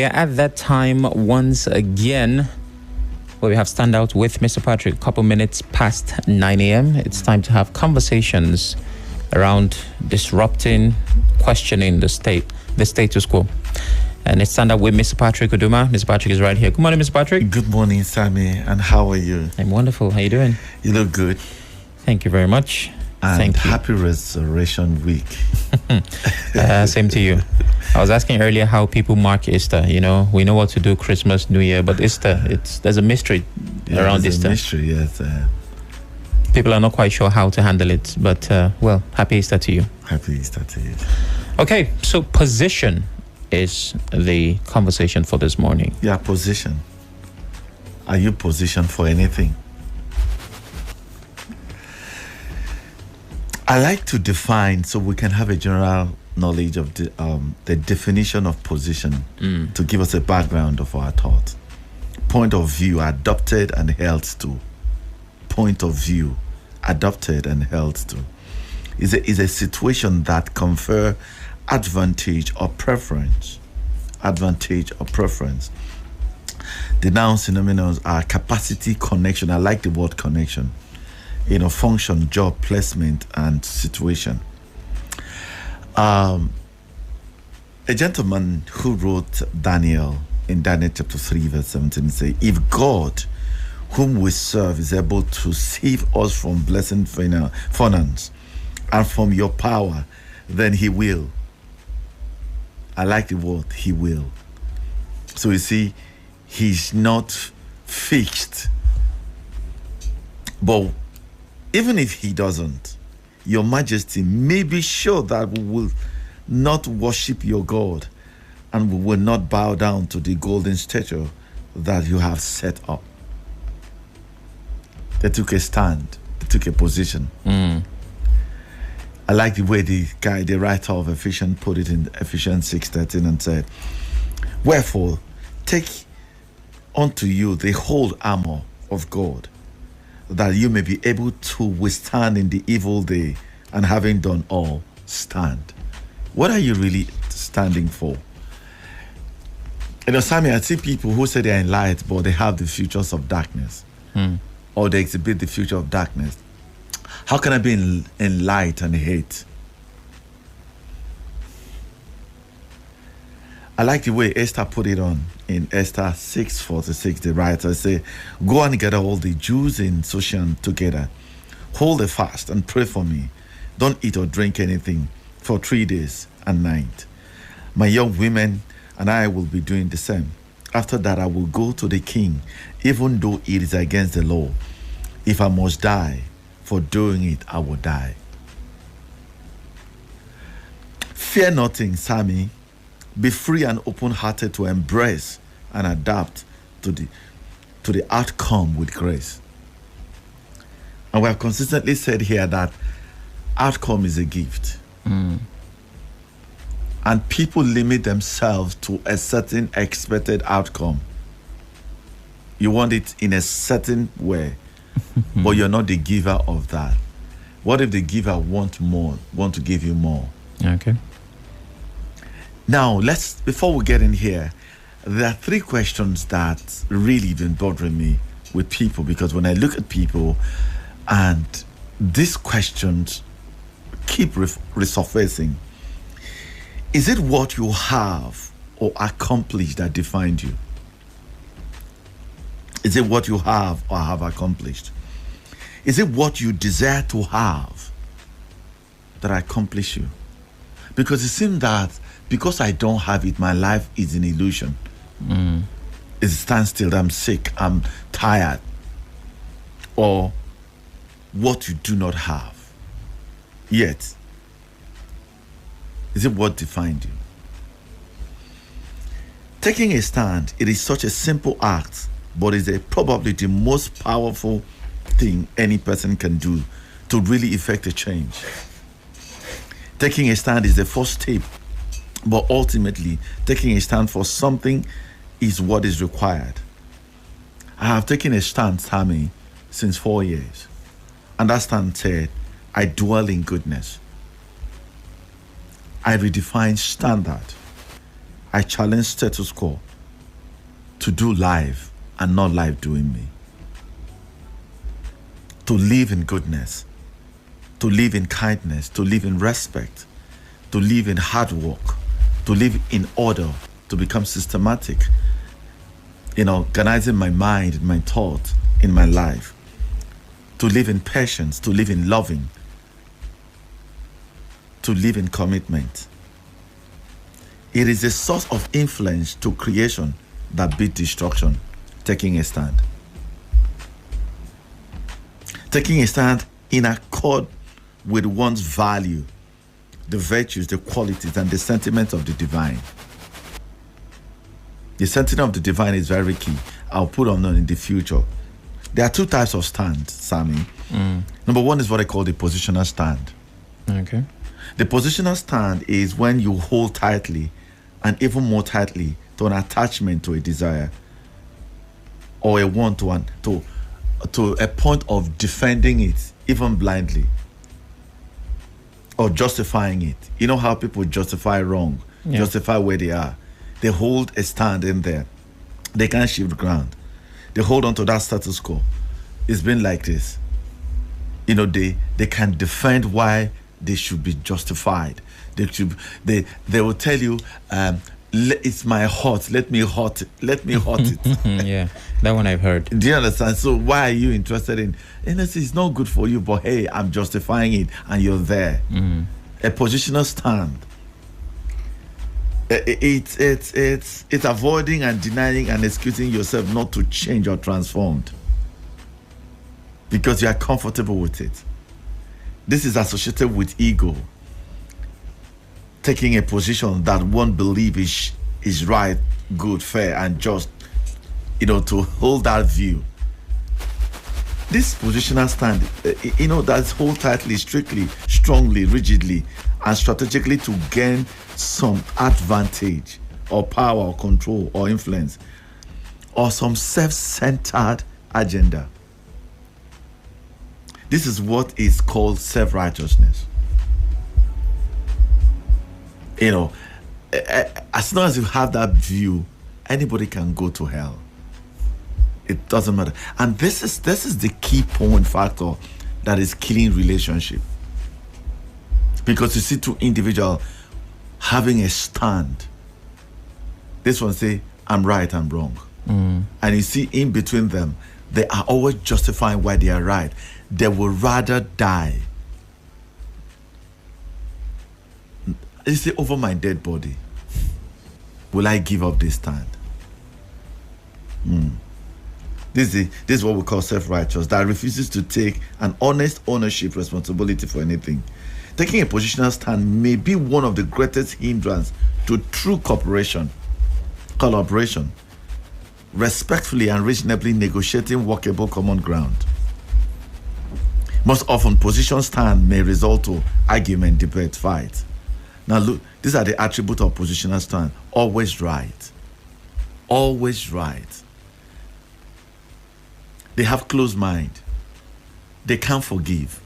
We are at that time once again where we have stand out with Mr. Patrick. A couple minutes past 9 a.m. It's time to have conversations around disrupting, questioning the status quo. And it's stand up with Mr. Patrick Uduma. Mr. Patrick is right here. Good morning, Mr. Patrick. Good morning, Sammy. And how are you? I'm wonderful. How are you doing? You look good. Thank you very much. And Thank you. happy Resurrection Week. Same to you. I was asking earlier how people mark Easter. You know, we know what to do Christmas, New Year, but Easter, there's a mystery around there's Easter. A mystery, yes. People are not quite sure how to handle it, but well, happy Easter to you. Happy Easter to you. Okay, so position is the conversation for this morning. Yeah, position. Are you positioned for anything? I like to define so we can have a general knowledge of the definition of position to give us a background of our thought. Point of view adopted and held to. Point of view adopted and held to is a situation that confer advantage or preference. Advantage or preference. The noun synonyms are capacity, connection. I like the word connection. Function, job, placement, and situation. A gentleman who wrote Daniel in Daniel chapter 3 verse 17 say, if God whom we serve is able to save us from blessing finance and from your power, then he will. I like the word he will. So you see, he's not fixed. But even if he doesn't, your majesty may be sure that we will not worship your God and we will not bow down to the golden statue that you have set up. They took a stand. They took a position. I like the way the writer of Ephesians put it in Ephesians 6:13 and said, wherefore, take unto you the whole armor of God, that you may be able to withstand in the evil day, and having done all, stand. What are you really standing for? Sammy, I see people who say they're in light, but they have the futures of darkness. Or they exhibit the future of darkness. How can I be in light and hate? I like the way Esther put it on in Esther 6:46. The writer say, go and gather all the Jews in Shushan together. Hold a fast and pray for me. Don't eat or drink anything for 3 days and night. My young women and I will be doing the same. After that, I will go to the king, even though it is against the law. If I must die for doing it, I will die. Fear nothing, Sammy. Be free and open-hearted to embrace and adapt to the outcome with grace. And we have consistently said here that outcome is a gift. And people limit themselves to a certain expected outcome. You want it in a certain way, but you're not the giver of that. What if the giver want to give you more? Okay. Now, before we get in here, there are 3 questions that really been bothering me with people, because when I look at people and these questions keep resurfacing. Is it what you have or accomplished that defined you? Is it what you have or have accomplished? Is it what you desire to have that accomplish you? Because it seems that because I don't have it, my life is an illusion. It stands still. I'm sick. I'm tired. Or what you do not have. Yet, is it what defined you? Taking a stand, it is such a simple act, but it's probably the most powerful thing any person can do to really effect a change. Taking a stand is the first step, but ultimately, taking a stand for something is what is required. I have taken a stand, Tammy, since 4 years. And that stand said, I dwell in goodness. I redefine standard. I challenge status quo. to do life and not life doing me. To live in goodness, to live in kindness, to live in respect, to live in hard work, to live in order, to become systematic, organizing my mind, my thought in my life, to live in patience, to live in loving, to live in commitment. It is a source of influence to creation that beat destruction, taking a stand. Taking a stand in accord with one's value, the virtues, the qualities, and the sentiments of the divine. The sentiment of the divine is very key. I'll put on in the future. There are two types of stand, Sammy. Number one is what I call the positional stand. Okay. The positional stand is when you hold tightly and even more tightly to an attachment to a desire or a want to a point of defending it, even blindly, or justifying it. You know how people justify wrong, justify where they are. They hold a stand in there. They can't shift ground. They hold on to that status quo. It's been like this. They can defend why they should be justified. They will tell you, it's my heart. Let me hurt it. Yeah, that one I've heard. Do you understand? So why are you interested in? It's not good for you, but hey, I'm justifying it, and you're there. A positional stand. It's avoiding and denying and excusing yourself not to change or transformed because you are comfortable with it. This is associated with ego. Taking a position that one believes is right, good, fair, and just, to hold that view. This positional stand, that's hold tightly, strictly, strongly, rigidly, and strategically to gain some advantage or power or control or influence or some self-centered agenda. This is what is called self-righteousness. As long as you have that view, anybody can go to hell. It doesn't matter. And this is the key point factor that is killing relationship. Because you see two individuals having a stand. This one say, I'm right, I'm wrong. And you see in between them, they are always justifying why they are right. They would rather die. You say, over my dead body, will I give up this stand? This is what we call self-righteous, that refuses to take an honest ownership responsibility for anything. Taking a positional stand may be one of the greatest hindrances to true collaboration, respectfully and reasonably negotiating workable common ground. Most often, position stand may result to argument, debate, fight. Now look, these are the attributes of positional stand. Always right. Always right. They have closed mind. They can't forgive.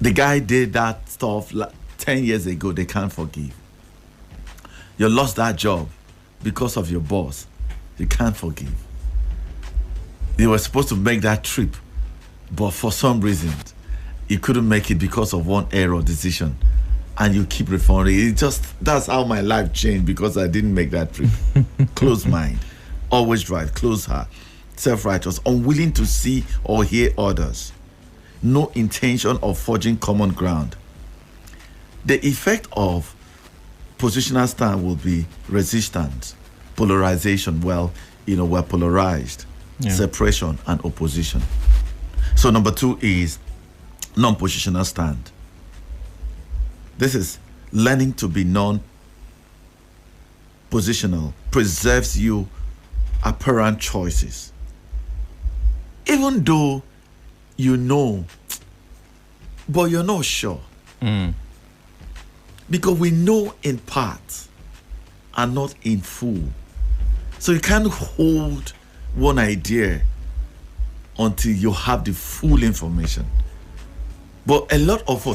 The guy did that stuff 10 years ago. They can't forgive. You lost that job because of your boss. You can't forgive. You were supposed to make that trip, but for some reason, you couldn't make it because of one error decision, and you keep referring. That's how my life changed because I didn't make that trip. Closed mind, always right, close heart, self-righteous, unwilling to see or hear others, no intention of forging common ground. The effect of positional stand will be resistance, polarization. We're polarized, separation, and opposition. So number 2 is non-positional stand. This is learning to be non-positional, preserves you apparent choices. Even though you know, but you're not sure. Because we know in part and not in full. So you can't hold one idea until you have the full information. But a lot of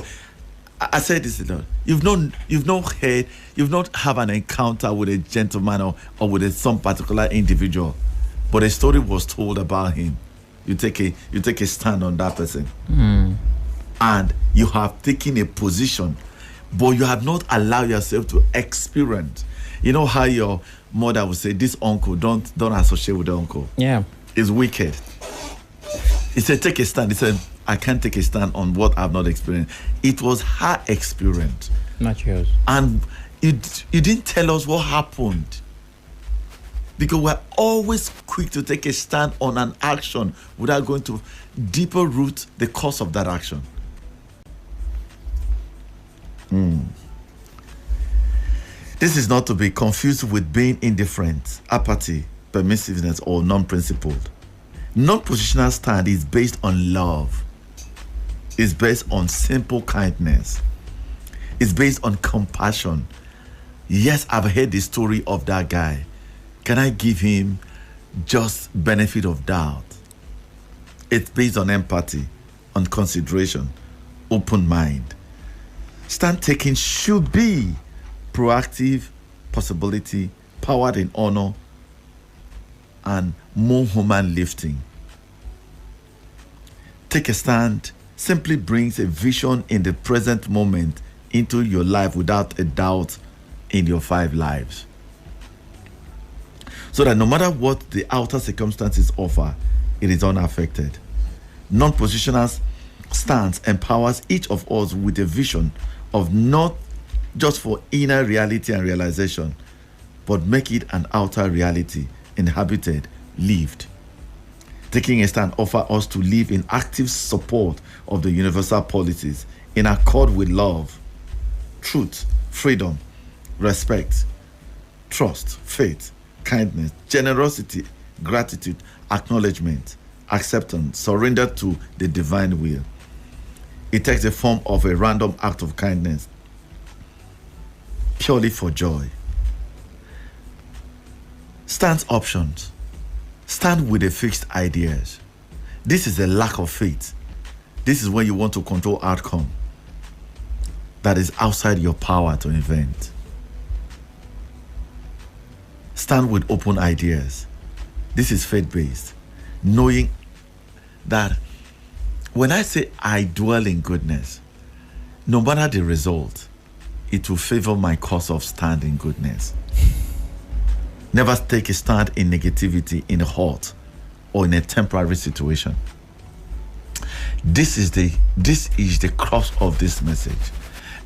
I said this, you've not have an encounter with a gentleman or with some particular individual, but a story was told about him. You take a stand on that person, and you have taken a position, but you have not allowed yourself to experience. You know how your mother would say, "This uncle, don't associate with the uncle. Yeah, it's wicked." He said, "Take a stand." He said, "I can't take a stand on what I've not experienced." It was her experience, not yours. And you didn't tell us what happened, because we're always quick to take a stand on an action without going to deeper root the cause of that action. This is not to be confused with being indifferent, apathy, permissiveness, or non-principled. Non-positional stand is based on love. It's based on simple kindness. It's based on compassion. Yes, I've heard the story of that guy. Can I give him just benefit of doubt? It's based on empathy, on consideration, open mind. Stand taking should be proactive, possibility, powered in honor, and more human lifting. Take a stand simply brings a vision in the present moment into your life without a doubt in your 5 lives. So that no matter what the outer circumstances offer, it is unaffected. Non-positional stance empowers each of us with a vision of not just for inner reality and realization, but make it an outer reality, inhabited, lived. Taking a stand offers us to live in active support of the universal policies, in accord with love, truth, freedom, respect, trust, faith, kindness, generosity, gratitude, acknowledgement, acceptance, surrender to the divine will. It takes the form of a random act of kindness, purely for joy. Stance options. Stand with a fixed ideas. This is a lack of faith. This is when you want to control outcome that is outside your power to invent. Stand with open ideas. This is faith-based, knowing that when I say I dwell in goodness, no matter the result, it will favor my cause of stand in goodness. Never take a stand in negativity, in a hurt, or in a temporary situation. This is the crux of this message.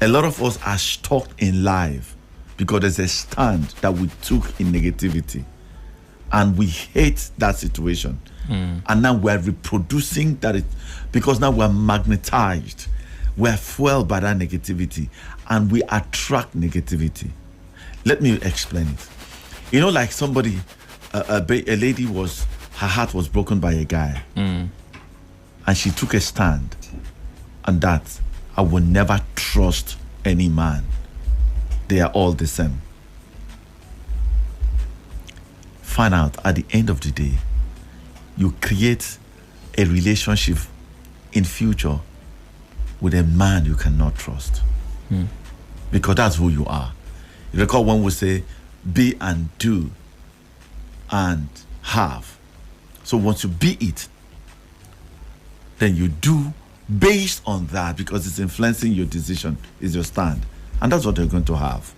A lot of us are stuck in life because there's a stand that we took in negativity, and we hate that situation. And now we're reproducing that because now we're magnetized. We're fueled by that negativity, and we attract negativity. Let me explain it. You know, like somebody, a lady her heart was broken by a guy, and she took a stand on that. I will never trust any man. They are all the same. Find out at the end of the day, you create a relationship in future with a man you cannot trust, because that's who you are. You recall when we say be and do and have. So once you be it, then you do based on that, because it's influencing your decision, is your stand. And that's what you're going to have.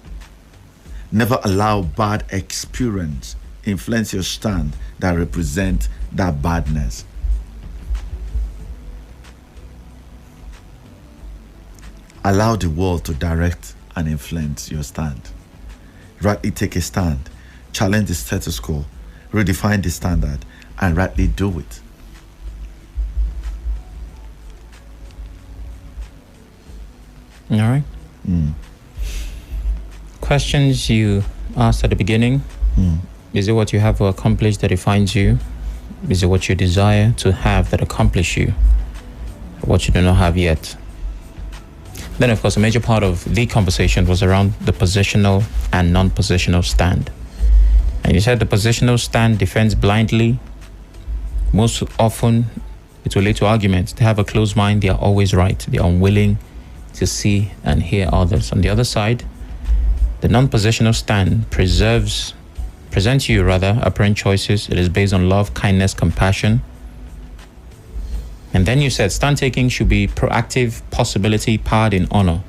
Never allow bad experience influence your stand that represent that badness. Allow the world to direct and influence your stand. Rightly take a stand, challenge the status quo, redefine the standard, and rightly do it. All right. Questions you asked at the beginning. Is it what you have to accomplish that defines you? Is it what you desire to have that accomplish you? What you do not have yet? Then, of course, a major part of the conversation was around the positional and non-positional stand. And you said the positional stand defends blindly. Most often, it will lead to arguments. They have a closed mind. They are always right. They are unwilling to see and hear others. On the other side, the non-positional stand presents you apparent choices. It is based on love, kindness, compassion. And then you said stand taking should be proactive, possibility, powered in honor.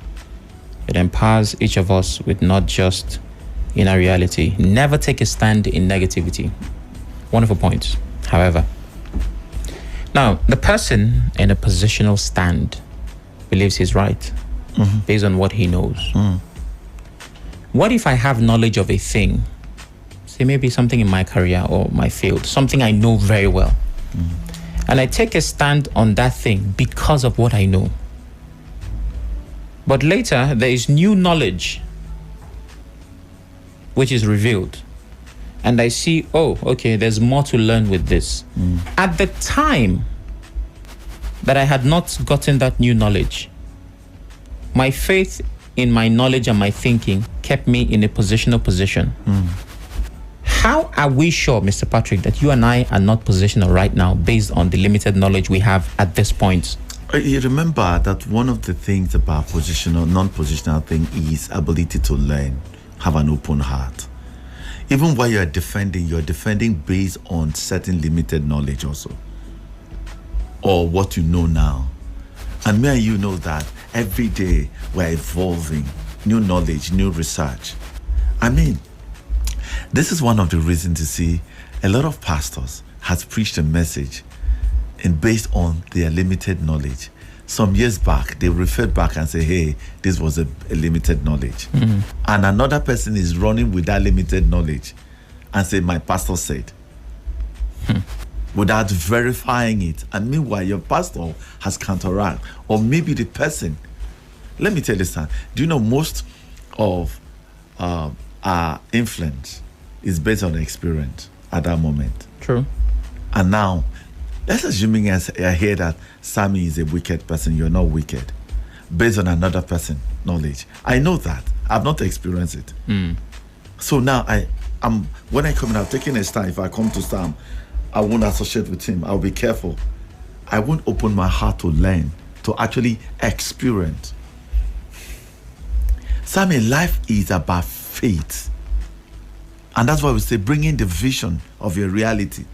It empowers each of us with not just inner reality. Never take a stand in negativity. Wonderful points. However, now the person in a positional stand believes he's right based on what he knows. What if I have knowledge of a thing? Say maybe something in my career or my field, something I know very well. And I take a stand on that thing because of what I know. But later, there is new knowledge which is revealed. And I see, oh, okay, there's more to learn with this. At the time that I had not gotten that new knowledge, my faith in my knowledge and my thinking kept me in a positional position. How are we sure, Mr. Patrick, that you and I are not positional right now based on the limited knowledge we have at this point? You remember that one of the things about positional, non-positional thing is ability to learn, have an open heart. Even while you're defending based on certain limited knowledge also, or what you know now. And me and you know that every day we're evolving, new knowledge, new research. I mean, this is one of the reasons to see a lot of pastors has preached a message and based on their limited knowledge. Some years back, they referred back and say, hey, this was a limited knowledge. And another person is running with that limited knowledge and say, my pastor said, without verifying it. And meanwhile, your pastor has counteract, or maybe the person. Let me tell you something. Do you know most of our influence is based on experience at that moment? True. And now, let's assuming I hear that Sammy is a wicked person, you're not wicked, based on another person's knowledge. I know that. I've not experienced it. So now I'm when I come in, I'm taking a stand. If I come to Sam, I won't associate with him. I'll be careful. I won't open my heart to learn, to actually experience. Sammy, life is about faith. And that's why we say bringing the vision of your reality.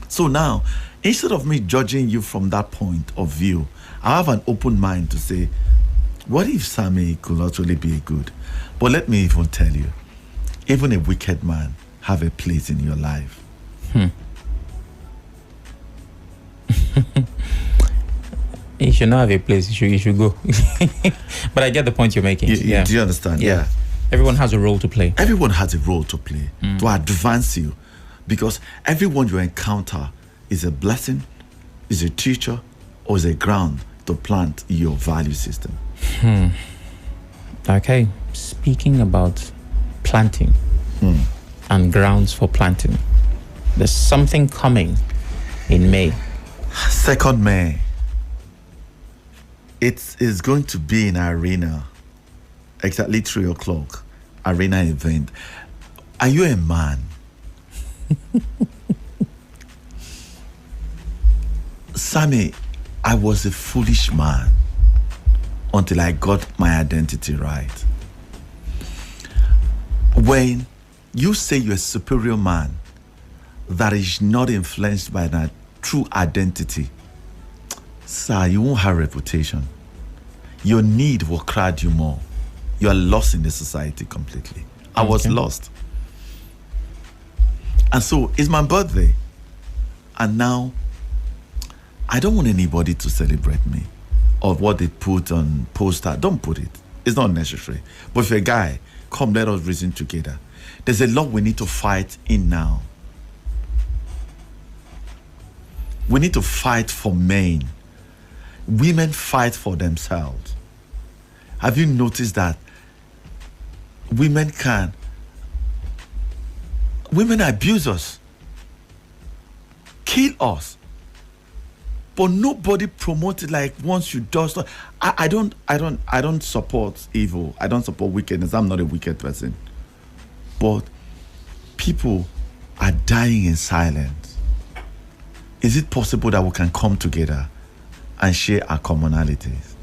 So now, instead of me judging you from that point of view, I have an open mind to say, what if Sammy could actually be good? But let me even tell you, even a wicked man have a place in your life. He should not have a place. He should go. But I get the point you're making. Do you understand? Yeah. Everyone has a role to play. Everyone has a role to play to advance you, because everyone you encounter is a blessing, is a teacher, or is a ground to plant your value system. Okay, speaking about planting and grounds for planting, there's something coming in May. 2nd May. It is going to be in arena, exactly 3 o'clock, arena event. Are you a man? Sammy, I was a foolish man until I got my identity right. When you say you're a superior man that is not influenced by that true identity, sir, you won't have reputation. Your need will crowd you more. You are lost in the society completely. I was lost. And so it's my birthday. And now I don't want anybody to celebrate me or what they put on poster. Don't put it. It's not necessary. But if a guy, come, let us reason together. There's a lot we need to fight in now. We need to fight for men. Women fight for themselves. Have you noticed that women abuse us, kill us, but nobody promotes it like once you do stuff. I don't support evil. I don't support wickedness. I'm not a wicked person. But people are dying in silence. Is it possible that we can come together and share our commonalities?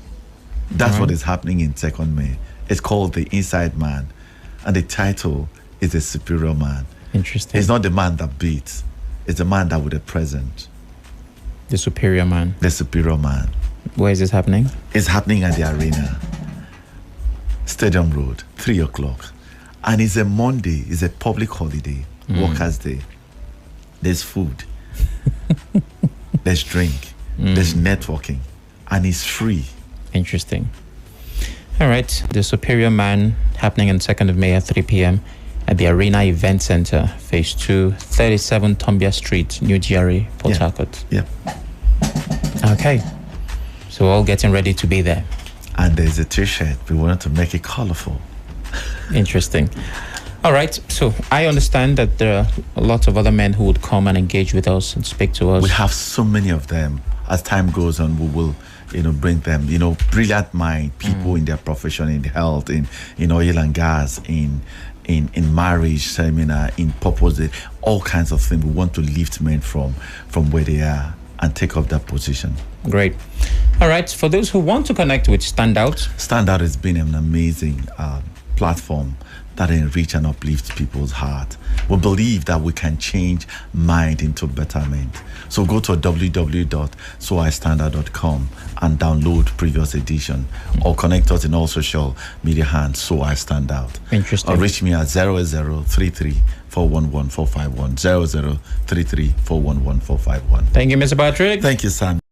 That's Alright. what is happening in Second May. It's called The Inside Man, and the title is The Superior Man. Interesting. It's not the man that beats, it's the man that with a present. The superior man. The superior man. Where is this happening? It's happening at the arena, Stadium Road, 3 o'clock. And it's a Monday, it's a public holiday, Workers' Day. There's food, there's drink, there's networking, and it's free. Interesting. All right. The Superior Man happening on 2nd of May at 3 p.m. at the Arena Event Center, Phase 2, 37 Tombia Street, New GRA, Port Yeah. Harcourt. Yep. Okay. So we're all getting ready to be there. And there's a t-shirt. We wanted to make it colorful. Interesting. All right. So I understand that there are a lot of other men who would come and engage with us and speak to us. We have so many of them. As time goes on, we will, bring them, brilliant mind, people in their profession, in health, in oil and gas, in marriage seminar, in purpose, all kinds of things. We want to lift men from where they are and take up that position. Great. All right. For those who want to connect with Standout, Standout has been an amazing platform that enrich and uplift people's heart. We believe that we can change mind into betterment. So go to www.soistandard.com and download previous edition, or connect us in all social media hands, So I Stand Out. Interesting. Or reach me at 08033 411 451, 0033 411 451. Thank you, Mr. Patrick. Thank you, Sam.